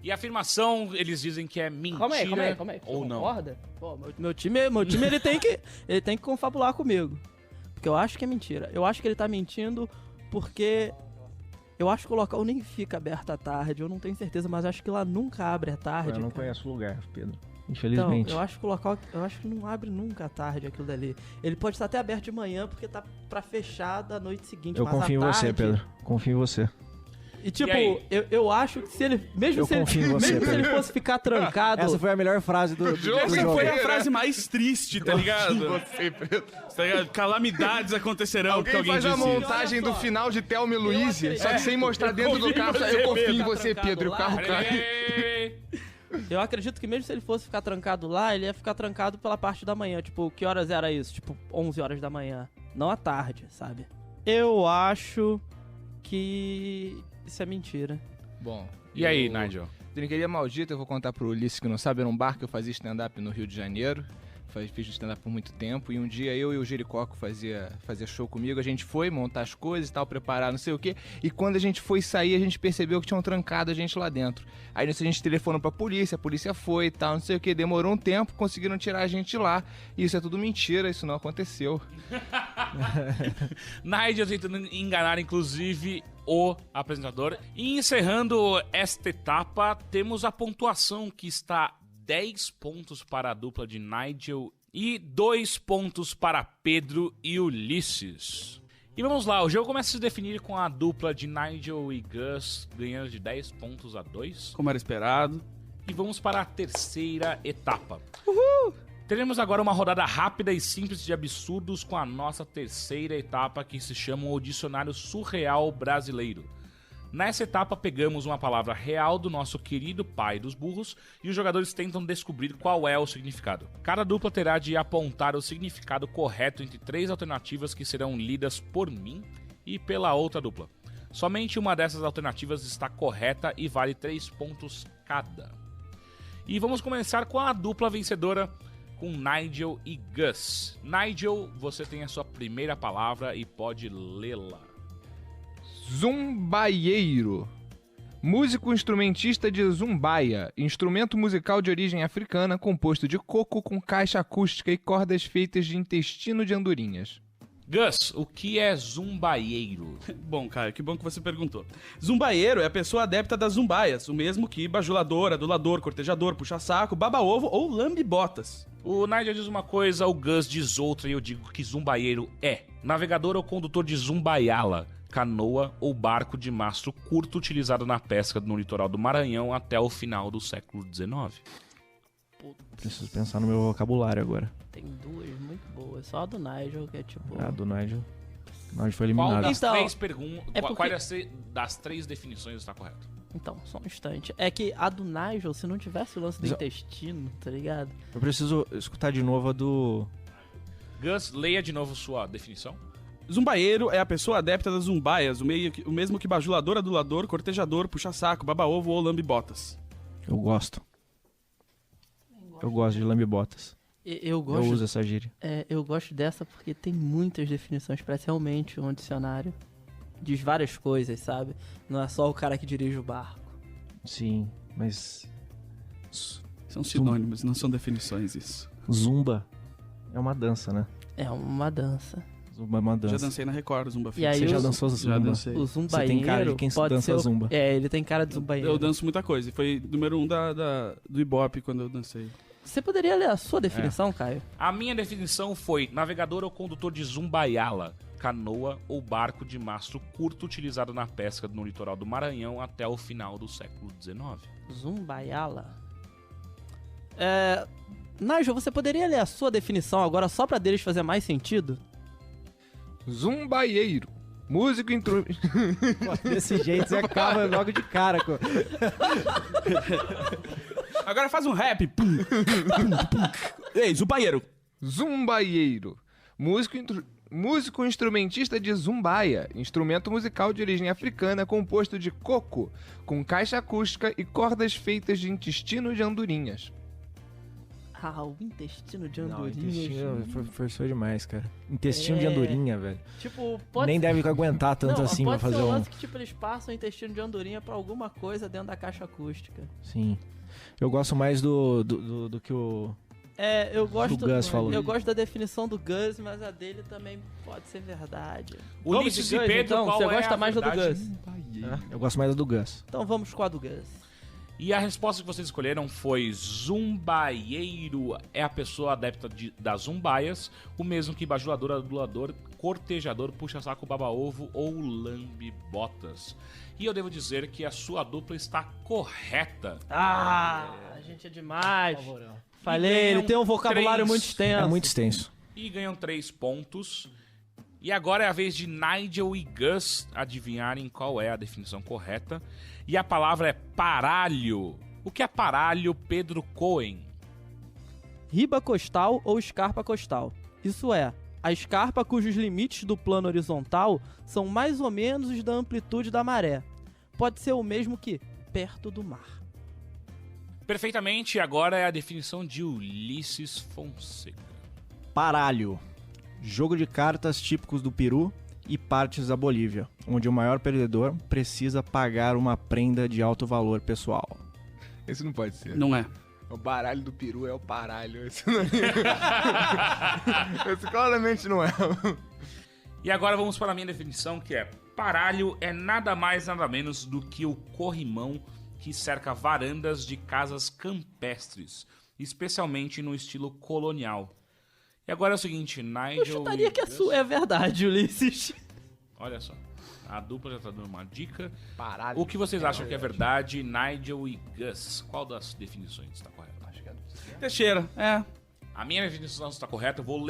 E a afirmação, eles dizem que é mentira Calma aí. Você ou não. concorda? Pô, meu time ele tem que confabular comigo. Porque eu acho que é mentira. Eu acho que ele tá mentindo porque eu acho que o local nem fica aberto à tarde. Eu não tenho certeza, mas acho que lá nunca abre à tarde. Eu não cara. conheço o lugar, Pedro. Então, Infelizmente. eu acho que o local, eu acho que não abre nunca à tarde aquilo dali. Ele pode estar até aberto de manhã porque tá pra fechar da noite seguinte, Eu mas à confio em tarde... você, Pedro. Confio em você. E tipo, E aí? eu acho que se ele... Mesmo Eu se ele, confio em você, mesmo se ele Pedro. fosse ficar trancado... Essa foi a melhor frase do jogo. Essa foi a frase mais triste, tá ligado? Você, Pedro. Tá ligado? Calamidades acontecerão, Alguém que alguém faz a disse. montagem do final de Thelma e Louise, acredito. só que sem mostrar dentro do carro. você, Eu confio em Pedro. você, Pedro, e o carro cai. Ei, Eu acredito que mesmo se ele fosse ficar trancado lá, ele ia ficar trancado pela parte da manhã. Tipo, que horas era isso? Tipo, 11 horas da manhã. Não à tarde, sabe? Eu acho que isso é mentira. Bom. E aí, Nigel? Trinqueria Maldita, eu vou contar pro Ulisses que não sabe, era um bar que eu fazia stand-up no Rio de Janeiro. Fiz stand-up por muito tempo. E um dia eu e o Jericoco fazia show comigo. A gente foi montar as coisas e tal, preparar não sei o quê. E quando a gente foi sair, a gente percebeu que tinham trancado a gente lá dentro. Aí nisso a gente telefonou pra polícia, a polícia foi e tal, não sei o quê. Demorou um tempo, conseguiram tirar a gente lá. E isso é tudo mentira, isso não aconteceu. Nigel tentando enganar, inclusive, o apresentador. E encerrando esta etapa, temos a pontuação que está 10 pontos para a dupla de Nigel e 2 pontos para Pedro e Ulisses. E vamos lá, o jogo começa a se definir com a dupla de Nigel e Gus ganhando de 10 pontos a 2. Como era esperado. E vamos para a terceira etapa. Teremos agora uma rodada rápida e simples de absurdos com a nossa terceira etapa, que se chama o Dicionário Surreal Brasileiro. Nessa etapa, pegamos uma palavra real do nosso querido pai dos burros e os jogadores tentam descobrir qual é o significado. Cada dupla terá de apontar o significado correto entre 3 alternativas que serão lidas por mim e pela outra dupla. Somente uma dessas alternativas está correta e vale 3 pontos cada. E vamos começar com a dupla vencedora, com Nigel e Gus. Nigel, você tem a sua primeira palavra e pode lê-la. Zumbaieiro. Músico instrumentista de zumbaia, instrumento musical de origem africana composto de coco com caixa acústica e cordas feitas de intestino de andorinhas. Gus, o que é zumbaieiro? Bom, Caio, que bom que você perguntou. Zumbaieiro é a pessoa adepta das zumbaias, o mesmo que bajulador, adulador, cortejador, puxa-saco, baba-ovo ou lambe-botas. O Nigel diz uma coisa, o Gus diz outra e eu digo que zumbaieiro é navegador ou condutor de zumbaiala, canoa ou barco de mastro curto utilizado na pesca no litoral do Maranhão até o final do século XIX. Preciso pensar no meu vocabulário agora. Tem duas muito boas. Só a do Nigel, que é tipo... Ah, do Nigel. O Nigel foi Qual eliminado. das Então, três perguntas, é porque- qual das 3 definições está correto? Então, só um instante. É que a do Nigel, se não tivesse o lance do Já- intestino, tá ligado? Eu preciso escutar de novo a do... Gus, leia de novo sua definição. Zumbaieiro é a pessoa adepta das zumbaias, o mesmo que bajulador, adulador, cortejador, puxa-saco, baba-ovo ou lambe-botas. Eu gosto. Eu gosto de lambe-botas. Eu Eu gosto, uso essa gíria. eu gosto dessa porque tem muitas definições. Parece realmente um dicionário. Diz várias coisas, sabe? Não é só o cara que dirige o barco. Sim, mas... São sinônimos, não são definições isso. Zumba é uma dança, né? É uma dança. Zumba é uma dança. Já dancei na Record, Zumba E aí Você já o- dançou Já zumba? dancei. O zumbaieiro tem cara de quem pode dança ser o... zumba. É, ele tem cara de zumbaieiro. Eu danço muita coisa. E foi número 1 do Ibope quando eu dancei. Você poderia ler a sua definição, Caio? A minha definição foi navegador ou condutor de zumbaiala, canoa ou barco de mastro curto utilizado na pesca no litoral do Maranhão até o final do século XIX. Zumbaiala. Nigel, você poderia ler a sua definição agora só pra deles fazer mais sentido? Zumbaieiro. Músico Desse jeito você acaba logo de cara. Agora faz um rap. Pum, pum, pum. Ei, Zumbaieiro. Zumbaieiro. Músico instrumentista de zumbaia, instrumento musical de origem africana composto de coco, com caixa acústica e cordas feitas de intestino de andorinhas. Ah, o intestino de Não, andorinha. intestino forçou demais, cara. Intestino de andorinha, velho. Tipo, pode Nem deve aguentar tanto não, assim pode pra fazer ser um um... lance que tipo, eles passam o intestino de andorinha pra alguma coisa dentro da caixa acústica. Sim. Eu gosto mais do que o Eu gosto O Gus falou. Eu gosto da definição do Gus, mas a dele também pode ser verdade. Ulisses Vamos de e Gus, Pedro, então? qual Você é gosta a mais da do verdade? Gus? Eu gosto mais do Gus. Então vamos com a do Gus. E a resposta que vocês escolheram foi zumbaieiro é a pessoa adepta das zumbaias, o mesmo que bajulador, adulador, cortejador, puxa-saco, baba-ovo ou lambe-botas. E eu devo dizer que a sua dupla está correta. A gente é demais. Falei, E ele tem um vocabulário 3. muito extenso. É muito extenso. E ganham 3 pontos. E agora é a vez de Nigel e Gus adivinharem qual é a definição correta. E a palavra é paralho. O que é paralho, Pedro Cohen? Riba costal ou escarpa costal. Isso é, a escarpa cujos limites do plano horizontal são mais ou menos os da amplitude da maré. Pode ser o mesmo que perto do mar. Perfeitamente, agora é a definição de Ulisses Fonseca. Paralho. Jogo de cartas típicos do Peru e partes da Bolívia, onde o maior perdedor precisa pagar uma prenda de alto valor pessoal. Esse não pode ser. Não é. O baralho do peru é o paralho. Esse não é. Esse claramente não é. E agora vamos para a minha definição, que é: paralho é nada mais nada menos do que o corrimão que cerca varandas de casas campestres, especialmente no estilo colonial. E agora é o seguinte, Nigel... Eu chutaria que a sua é verdade, Ulisses. Olha só, a dupla já tá dando uma dica. Paralho. O que vocês acham que é verdade, Nigel e Gus? Qual das definições está correta? Teixeira, é. A minha definição está correta, vou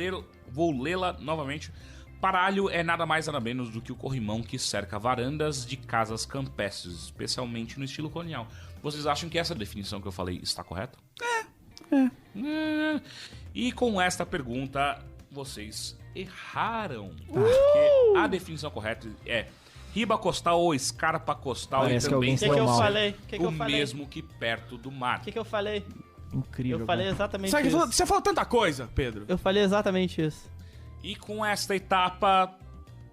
lê-la novamente. Paralho é nada mais nada menos do que o corrimão que cerca varandas de casas campestres, especialmente no estilo colonial. Vocês acham que essa definição que eu falei está correta? E com esta pergunta, vocês erraram. Porque a definição correta é riba costal ou escarpa costal Parece e que também alguém O que eu Normal. falei? O que o eu falei? mesmo que perto do mar. O que eu falei? Incrível. Eu falei exatamente Sabe que isso. você falou tanta coisa, Pedro. Eu falei exatamente isso. E com esta etapa,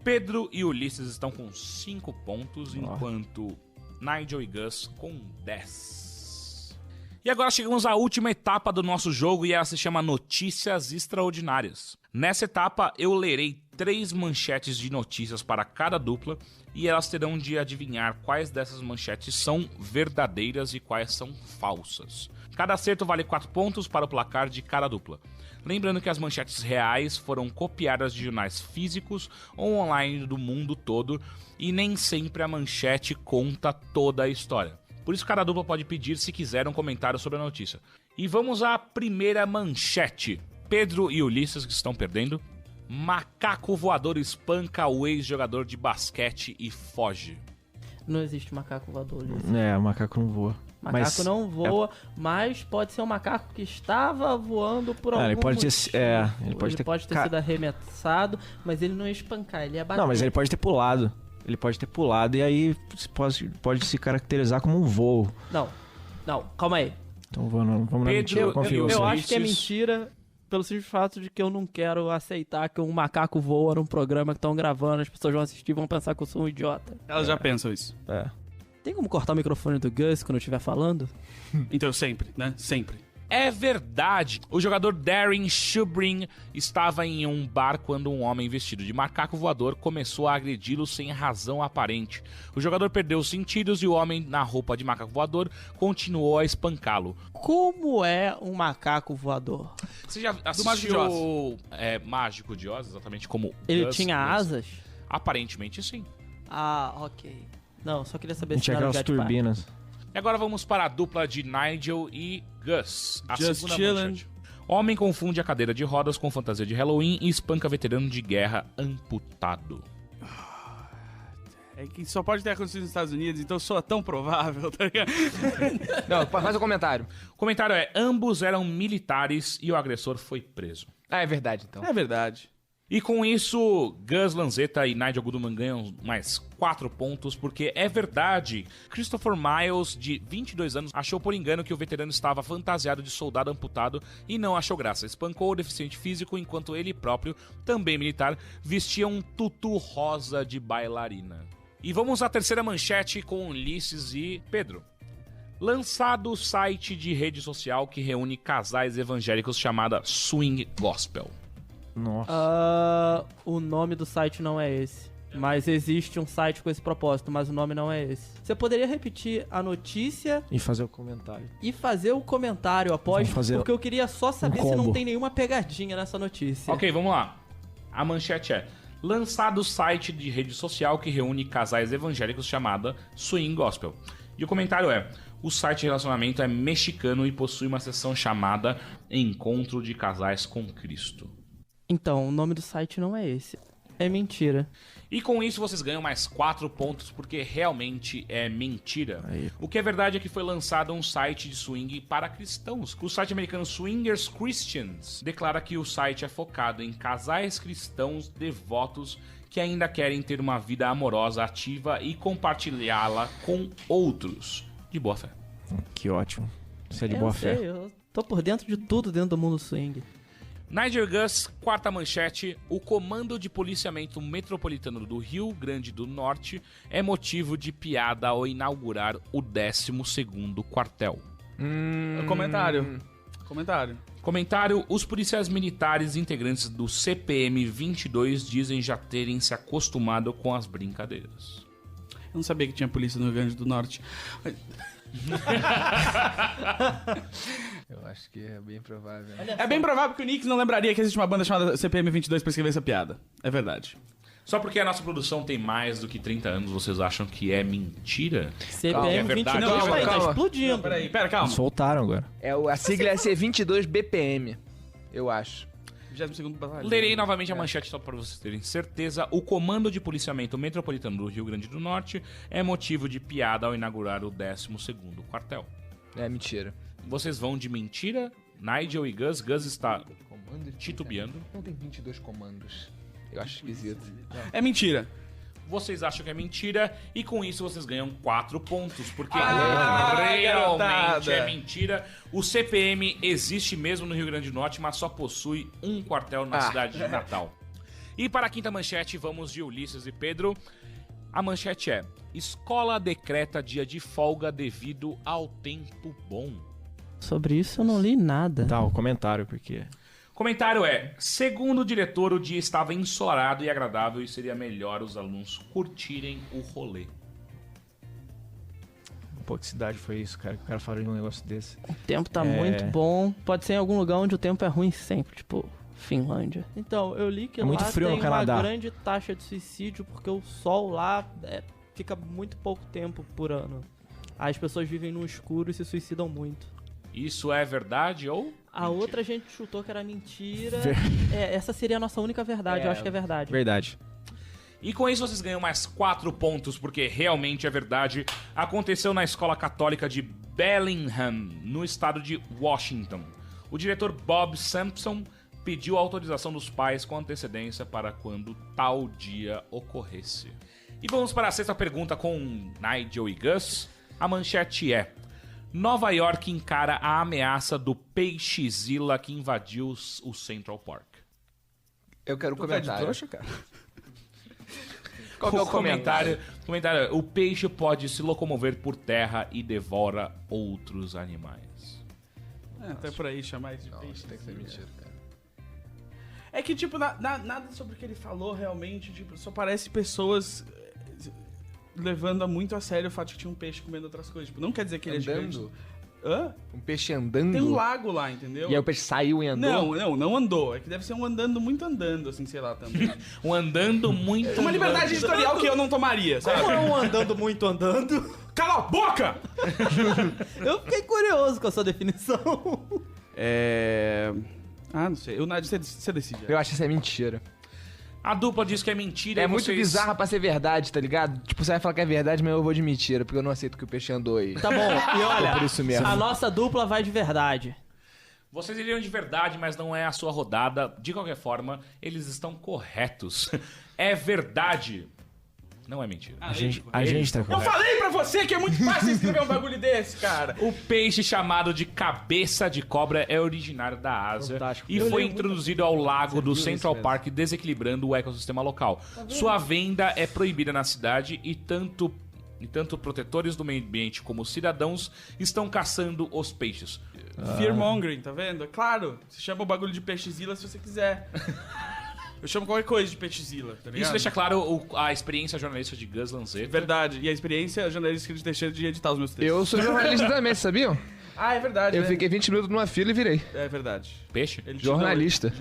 Pedro e Ulisses estão com 5 pontos, enquanto Nigel e Gus com 10. E agora chegamos à última etapa do nosso jogo e ela se chama Notícias Extraordinárias. Nessa etapa, eu lerei 3 manchetes de notícias para cada dupla e elas terão de adivinhar quais dessas manchetes são verdadeiras e quais são falsas. Cada acerto vale 4 pontos para o placar de cada dupla. Lembrando que as manchetes reais foram copiadas de jornais físicos ou online do mundo todo e nem sempre a manchete conta toda a história. Por isso cada dupla pode pedir, se quiser, um comentário sobre a notícia. E vamos à primeira manchete. Pedro e Ulisses, que estão perdendo. Macaco voador espanca o ex-jogador de basquete e foge. Não existe macaco voador, Ulisses. O macaco não voa. Macaco Mas não voa, mas pode ser um macaco que estava voando por algum ele pode ter- motivo. ele pode ter sido arremessado, mas ele não ia espancar, ele ia bater. Não, mas ele pode ter pulado. Ele pode ter pulado e aí pode se caracterizar como um voo. Não, calma aí. Então vamos na Pedro, mentira, eu confio. Eu você. acho que é Ulisses. mentira pelo simples fato de que eu não quero aceitar que um macaco voa num programa que estão gravando, as pessoas vão assistir e vão pensar que eu sou um idiota. Elas já pensam isso. É. Tem como cortar o microfone do Gus quando eu estiver falando? Então sempre, né? Sempre. É verdade. O jogador Darren Shubrin estava em um bar quando um homem vestido de macaco voador começou a agredi-lo sem razão aparente. O jogador perdeu os sentidos e o homem na roupa de macaco voador continuou a espancá-lo. Como é um macaco voador? Você já Mágico de assistiu Mágico de Oz, exatamente como Ele Gus tinha Gus? asas? Aparentemente sim. Ah, ok. Não, só queria saber Não se tinha não era aquelas Jetpack. turbinas. E agora vamos para a dupla de Nigel e Gus. A Just segunda chillin'. manchete. Homem confunde a cadeira de rodas com fantasia de Halloween e espanca veterano de guerra amputado. É que só pode ter acontecido nos Estados Unidos, então soa tão provável, tá ligado? Não, faz um comentário. O comentário é: ambos eram militares e o agressor foi preso. Ah, é verdade, então. É verdade. E com isso, Gus Lanzetta e Nigel Goodman ganham mais 4 pontos, porque é verdade. Christopher Miles, de 22 anos, achou por engano que o veterano estava fantasiado de soldado amputado e não achou graça. Espancou o deficiente físico, enquanto ele próprio, também militar, vestia um tutu rosa de bailarina. E vamos à terceira manchete com Ulisses e Pedro. Lançado o site de rede social que reúne casais evangélicos chamada Swing Gospel. Nossa. O nome do site não é esse. Mas existe um site com esse propósito, mas o nome não é esse. Você poderia repetir a notícia E fazer o comentário. e fazer o comentário após, Vamos fazer porque eu queria só saber se não combo. tem nenhuma pegadinha nessa notícia. Ok, vamos lá. A manchete é: lançado o site de rede social que reúne casais evangélicos chamada Swing Gospel. E o comentário é: o site de relacionamento é mexicano e possui uma seção chamada Encontro de Casais com Cristo. Então, o nome do site não é esse. É mentira. E com isso vocês ganham mais 4 pontos, porque realmente é mentira. Aí. O que é verdade é que foi lançado um site de swing para cristãos. O site americano Swingers Christians declara que o site é focado em casais cristãos devotos que ainda querem ter uma vida amorosa ativa e compartilhá-la com outros de boa fé. Que ótimo. Isso é de Eu boa sei, fé. eu tô por dentro de tudo dentro do mundo swing. Nigel Gus, quarta manchete: o Comando de Policiamento Metropolitano do Rio Grande do Norte é motivo de piada ao inaugurar o 12º quartel. Comentário. Comentário: os policiais militares integrantes do CPM 22 dizem já terem se acostumado com as brincadeiras. Eu não sabia que tinha polícia no Rio Grande do Norte. Eu acho que é bem provável. É bem provável que o Nick não lembraria que existe uma banda chamada CPM 22 pra escrever essa piada. É verdade. Só porque a nossa produção tem mais do que 30 anos, vocês acham que é mentira? CPM é verdade. 22, Calma, tá calma. explodindo. Pera, calma. Soltaram agora. A sigla é C22 BPM, eu acho. 22º batalhão. Lerei novamente a manchete só para vocês terem certeza. O Comando de Policiamento Metropolitano do Rio Grande do Norte é motivo de piada ao inaugurar o 12º quartel. É mentira. Vocês vão de mentira? Nigel e Gus. Gus está Comando de titubeando. Não tem 22 comandos. Eu acho esquisito. É mentira. Vocês acham que é mentira e com isso vocês ganham 4 pontos, porque Ah, realmente garotada. é mentira. O CPM existe mesmo no Rio Grande do Norte, mas só possui um quartel na cidade de Natal. E para a quinta manchete, vamos de Ulisses e Pedro. A manchete é: escola decreta dia de folga devido ao tempo bom. Sobre isso eu não li nada. Tá, o comentário, porque... Comentário é: segundo o diretor, o dia estava ensolarado e agradável e seria melhor os alunos curtirem o rolê. Pô, que cidade foi isso, cara? Que o cara falou de um negócio desse. O tempo tá muito bom. Pode ser em algum lugar onde o tempo é ruim sempre, tipo Finlândia. Então, eu li que É lá muito frio no tem Canadá. uma grande taxa de suicídio porque o sol lá fica muito pouco tempo por ano. As pessoas vivem no escuro e se suicidam muito. Isso é verdade ou... A outra a gente chutou que era mentira. Essa seria a nossa única verdade, eu acho que é verdade. Verdade. E com isso vocês ganham mais 4 pontos, porque realmente é verdade. Aconteceu na escola católica de Bellingham, no estado de Washington. O diretor Bob Sampson pediu a autorização dos pais com antecedência para quando tal dia ocorresse. E vamos para a sexta pergunta com Nigel e Gus. A manchete é: Nova York encara a ameaça do Peixezilla que invadiu o Central Park. Eu quero um Tu tá de comentário. trouxa, cara? Qual que é o comentário? Comentário: o peixe pode se locomover por terra e devora outros animais. Até por aí chamar isso de Não, peixe. isso tem que ser mentira, cara. É que, tipo, nada sobre o que ele falou realmente, tipo, só parece pessoas levando muito a sério o fato de que tinha um peixe comendo outras coisas. Tipo, não quer dizer que ele é gigante. Andando? Hã? Um peixe andando? Tem um lago lá, entendeu? E aí o peixe saiu e andou? Não andou. É que deve ser um andando muito andando, assim, sei lá, também. Um andando muito. Uma liberdade andando. editorial que eu não tomaria, sabe? Como é um andando muito andando? Cala a boca! Eu fiquei curioso com a sua definição. Não sei. Você decide. Eu acho que isso é mentira. A dupla diz que é mentira. É e muito vocês... bizarra pra ser verdade, tá ligado? Tipo, você vai falar que é verdade, mas eu vou de mentira, porque eu não aceito que o peixe andou aí. Tá bom, e olha, Por isso mesmo. a nossa dupla vai de verdade. Vocês iriam de verdade, mas não é a sua rodada. De qualquer forma, eles estão corretos. É verdade. Não é mentira. A gente tá Eu correto. falei pra você que é muito fácil escrever um bagulho desse, cara. O peixe chamado de cabeça de cobra é originário da Ásia Fantástico. e Eu foi lembro introduzido ao lago do viu Central isso mesmo. Park, desequilibrando o ecossistema local. Sua venda é proibida na cidade e e tanto protetores do meio ambiente como cidadãos estão caçando os peixes. Fearmongering, tá vendo? É claro, você chama o bagulho de peixezilla se você quiser. Eu chamo qualquer coisa de peixezilla, tá ligado? Isso deixa claro a experiência jornalista de Gus Lanzetta. Verdade, e a experiência jornalística de Teixeira de editar os meus textos. Eu sou jornalista também, sabiam? Ah, é verdade, Eu né? fiquei 20 minutos numa fila e virei. É verdade. Peixe? Ele te Jornalista.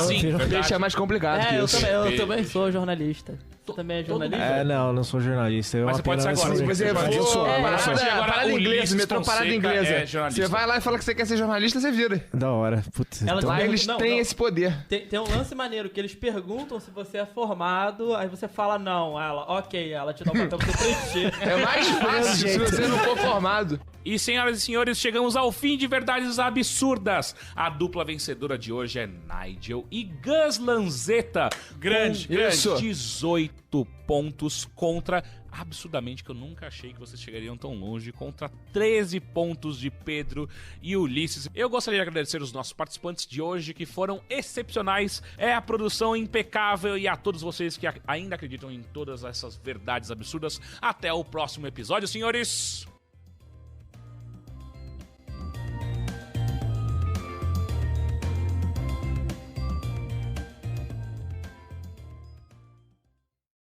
Sim, verdade. Peixe é mais complicado que eu isso. também sou jornalista. Você também é jornalista? Não, eu não sou jornalista. Mas você pode ser agora. Se você Mas eu sou. for parada o inglesa, Ulisses metrô parada Fonseca inglesa. é jornalista. Você vai lá e fala que você quer ser jornalista, você vira. Da hora. Putz, Ela então- Lá Não, eles não, têm não. esse poder. Tem um lance maneiro que eles perguntam se você é formado, aí você fala não. Ela, ok, ela te dá um papel pra você preencher. É mais fácil se você não for formado. E, senhoras e senhores, chegamos ao fim de Verdades Absurdas. A dupla vencedora de hoje é Nigel e Gus Lanzetta. Grande, com grande. 18 pontos contra, absurdamente, que eu nunca achei que vocês chegariam tão longe, contra 13 pontos de Pedro e Ulisses. Eu gostaria de agradecer os nossos participantes de hoje, que foram excepcionais. É a produção impecável e a todos vocês que ainda acreditam em todas essas verdades absurdas. Até o próximo episódio, senhores!